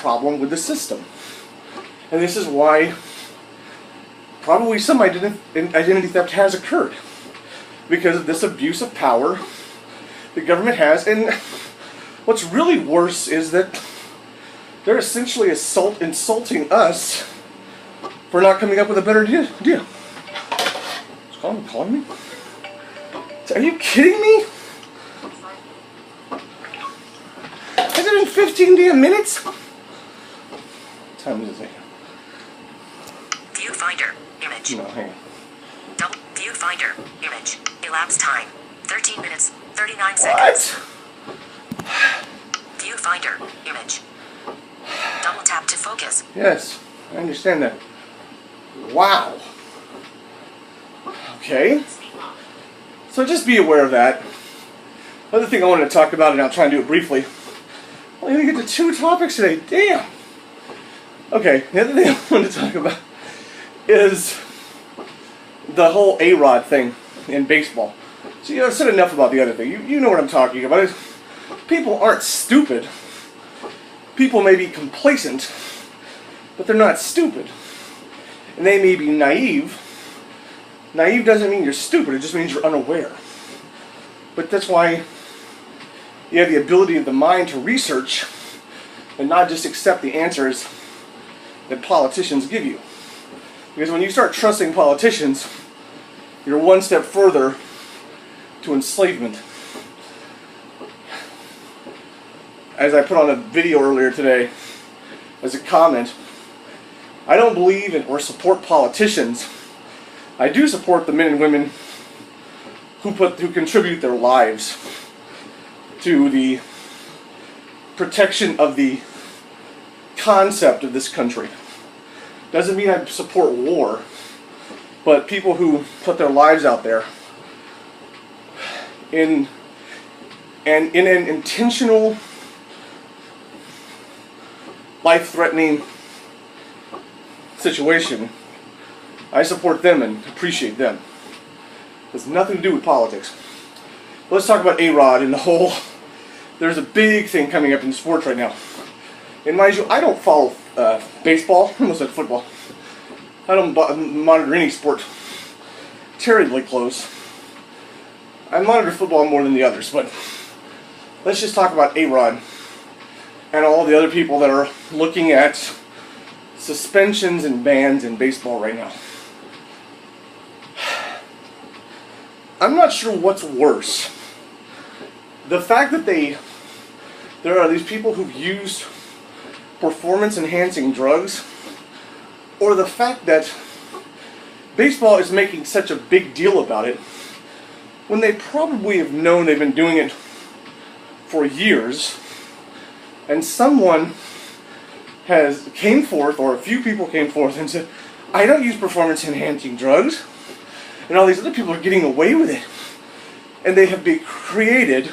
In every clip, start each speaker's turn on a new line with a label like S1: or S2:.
S1: problem with the system. And this is why probably some identity theft has occurred. Because of this abuse of power the government has. And what's really worse is that they're essentially insulting us for not coming up with a better deal. Is Colin calling me? Are you kidding me? Has it been 15 damn minutes? What time is it?
S2: Viewfinder image.
S1: No, hang on.
S2: Double viewfinder image. Elapsed time 13 minutes 39 seconds.
S1: What?
S2: Viewfinder image. Double tap to focus.
S1: Yes, I understand that. Wow. Okay. So just be aware of that. Other thing I wanted to talk about, and I'll try and do it briefly. Well, you get to 2 topics today. Damn. Okay, the other thing I wanted to talk about is the whole A-Rod thing in baseball. So, I've said enough about the other thing. You know what I'm talking about. People aren't stupid. People may be complacent, but they're not stupid. And they may be naive. Naive doesn't mean you're stupid, it just means you're unaware. But that's why you have the ability of the mind to research and not just accept the answers that politicians give you. Because when you start trusting politicians, you're one step further to enslavement. As I put on a video earlier today, as a comment, I don't believe in or support politicians. I do support the men and women who contribute their lives to the protection of the concept of this country. Doesn't mean I support war, but people who put their lives out there in an intentional, life-threatening situation, I support them and appreciate them. It has nothing to do with politics. But let's talk about A-Rod and the whole... There's a big thing coming up in sports right now. And mind you, I don't follow baseball, I almost said football. I don't monitor any sport terribly close. I monitor football more than the others, but let's just talk about A-Rod and all the other people that are looking at suspensions and bans in baseball right now. I'm not sure what's worse. The fact that there are these people who've used performance-enhancing drugs, or the fact that baseball is making such a big deal about it when they probably have known they've been doing it for years, and someone came forth, or a few people came forth and said, I don't use performance-enhancing drugs, and all these other people are getting away with it. And they have created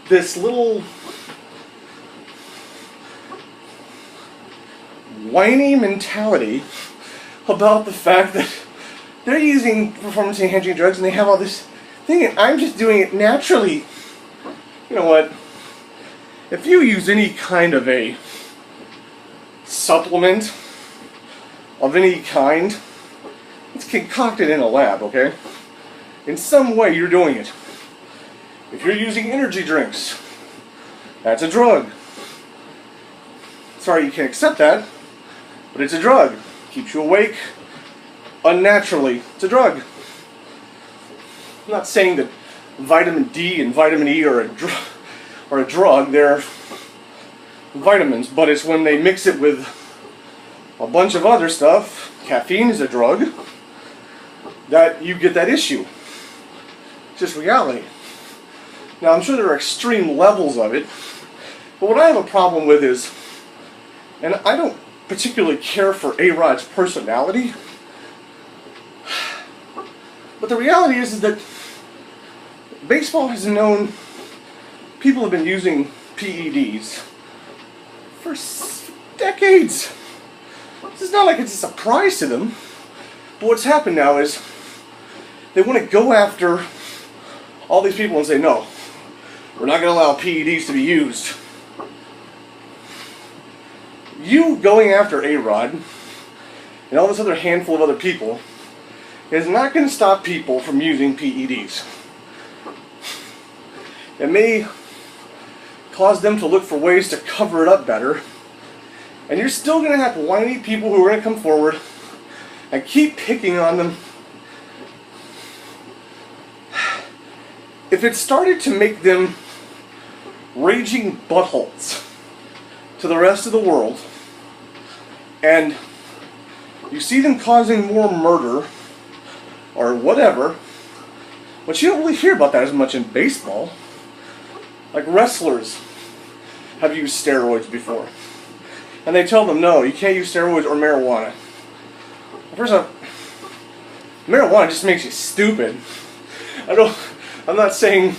S1: this little whiny mentality about the fact that they're using performance-enhancing drugs and they have all this thing, and I'm just doing it naturally. You know what? If you use any kind of a supplement of any kind, it's concocted in a lab, okay? In some way you're doing it. If you're using energy drinks, that's a drug. Sorry you can't accept that, but it's a drug. Keeps you awake unnaturally. It's a drug. I'm not saying that vitamin D and vitamin E are a drug. They're vitamins, but it's when they mix it with a bunch of other stuff, caffeine is a drug, that you get that issue. It's just reality. Now, I'm sure there are extreme levels of it, but what I have a problem with is, and I don't particularly care for A-Rod's personality, but the reality is that baseball has known people have been using PEDs for decades. This is not like it's a surprise to them. But what's happened now is they want to go after all these people and say, no, we're not going to allow PEDs to be used. You going after A-Rod and all this other handful of other people is not going to stop people from using PEDs. It may cause them to look for ways to cover it up better, and you're still going to have whiny people who are going to come forward and keep picking on them. If it started to make them raging buttholes to the rest of the world, and you see them causing more murder or whatever, but you don't really hear about that as much in baseball. Like wrestlers have used steroids before, and they tell them, no, you can't use steroids or marijuana. First off, marijuana just makes you stupid. I'm not saying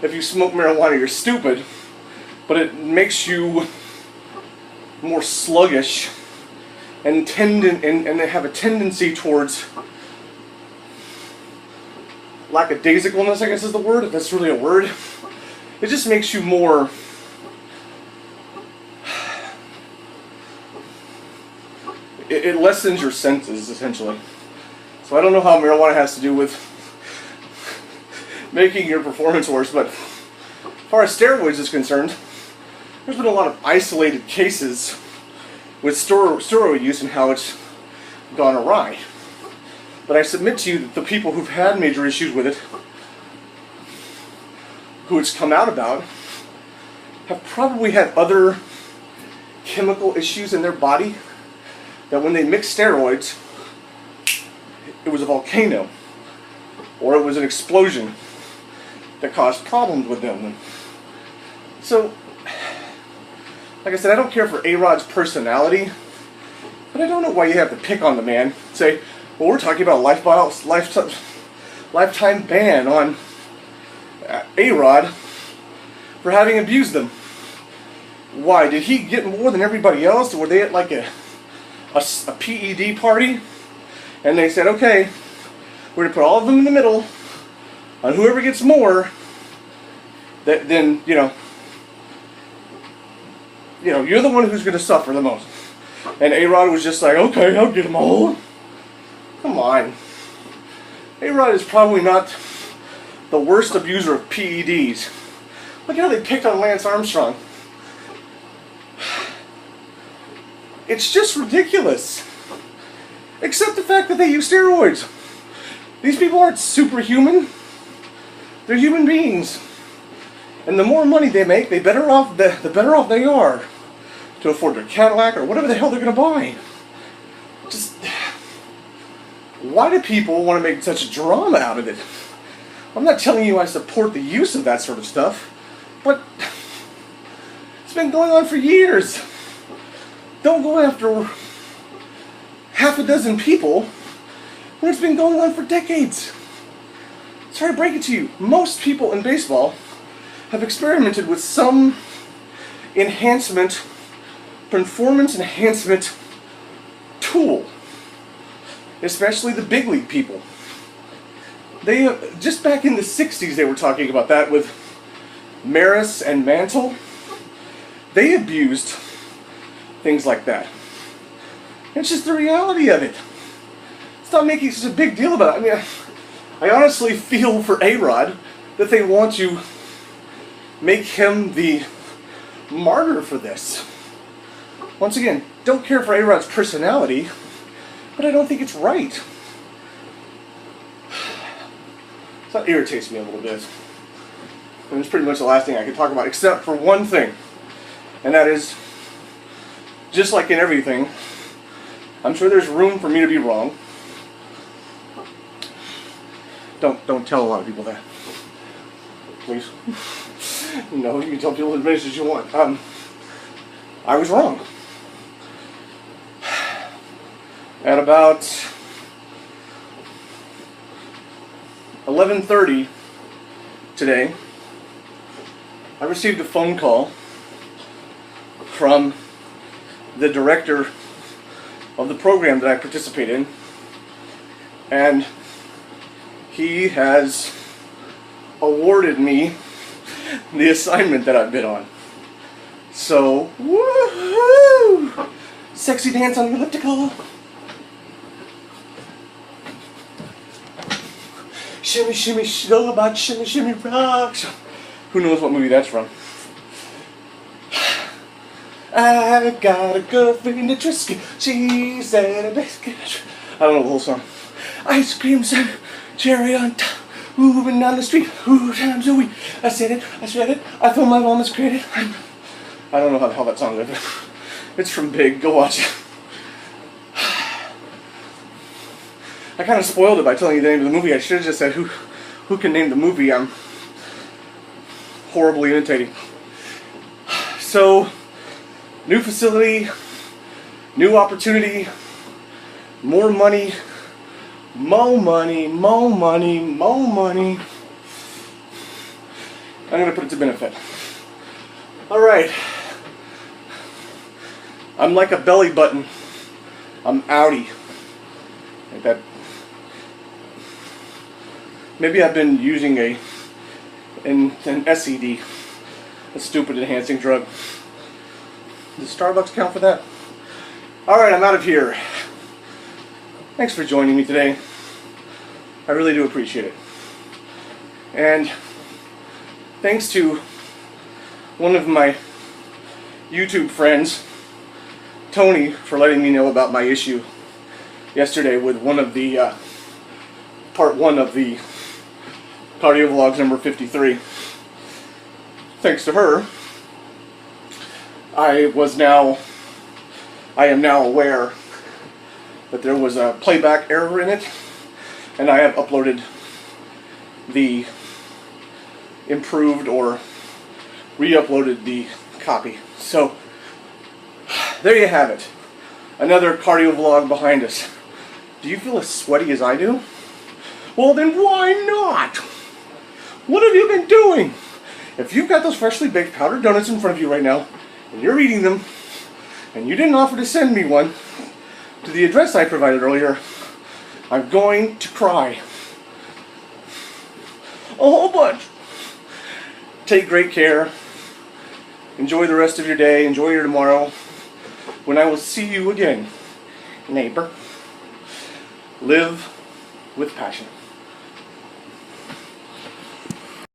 S1: if you smoke marijuana you're stupid, but it makes you more sluggish and they have a tendency towards lackadaisicalness, I guess is the word, if that's really a word. It just makes you more it lessens your senses, essentially. So I don't know how marijuana has to do with making your performance worse, but as far as steroids is concerned, there's been a lot of isolated cases with steroid use and how it's gone awry. But I submit to you that the people who've had major issues with it, who it's come out about, have probably had other chemical issues in their body that when they mixed steroids, it was a volcano or it was an explosion that caused problems with them. So, like I said, I don't care for A-Rod's personality, but I don't know why you have to pick on the man. Say, well, we're talking about lifetime ban on A-Rod for having abused them. Why? Did he get more than everybody else? Were they at like a PED party? And they said, okay, we're going to put all of them in the middle, and whoever gets more, then, you're the one who's going to suffer the most. And A-Rod was just like, okay, I'll get them all. Come on. A-Rod is probably not the worst abuser of PEDs. Look at how they picked on Lance Armstrong. It's just ridiculous. Except the fact that they use steroids. These people aren't superhuman. They're human beings. And the more money they make, the better off they are to afford their Cadillac or whatever the hell they're going to buy. Just, why do people want to make such a drama out of it? I'm not telling you I support the use of that sort of stuff, but it's been going on for years. Don't go after half a dozen people when it's been going on for decades. Sorry to break it to you, most people in baseball have experimented with some performance enhancement tool, especially the big league people. They just back in the 60s they were talking about that with Maris and Mantle. They abused things like that. It's just the reality of it. Stop making such a big deal about it. I mean, I honestly feel for A-Rod that they want to make him the martyr for this. Once again, don't care for A-Rod's personality, but I don't think it's right. So that irritates me a little bit. And it's pretty much the last thing I can talk about, except for one thing. And that is, just like in everything, I'm sure there's room for me to be wrong. Don't tell a lot of people that. Please. No, you can tell people as many as you want. I was wrong. At about 11:30 today, I received a phone call from the director of the program that I participate in, and he has awarded me the assignment that I've been on. So, woohoo! sexy dance on the elliptical. Shimmy, shimmy, slow about shimmy, shimmy, rock. Who knows what movie that's from? I got a girlfriend at Trisky. She said a biscuit. I don't know the whole song. Ice cream, sun, cherry on top. Moving down the street, 2 times a week. I said it, I said it. I feel my mama's credit. I don't know how the hell that song is. It's from Big. Go watch it. I kind of spoiled it by telling you the name of the movie. I should have just said who can name the movie. I'm horribly imitating. So, new facility, new opportunity, more money, more money, more money, more money. I'm going to put it to benefit. Alright. I'm like a belly button. I'm outie. Like that. Maybe I've been using an SED, a stupid enhancing drug. Does Starbucks count for that? Alright, I'm out of here. Thanks for joining me today. I really do appreciate it. And thanks to one of my YouTube friends, Tony, for letting me know about my issue yesterday with one of the part 1 of the cardio vlogs number 53. Thanks to her, I am now aware that there was a playback error in it, and I have uploaded the improved or re-uploaded the copy. So there you have it. Another cardio vlog behind us. Do you feel as sweaty as I do? Well then why not? What have you been doing? If you've got those freshly baked powdered donuts in front of you right now, and you're eating them, and you didn't offer to send me one to the address I provided earlier, I'm going to cry. A whole bunch. Take great care. Enjoy the rest of your day. Enjoy your tomorrow. When I will see you again, neighbor. Live with passion.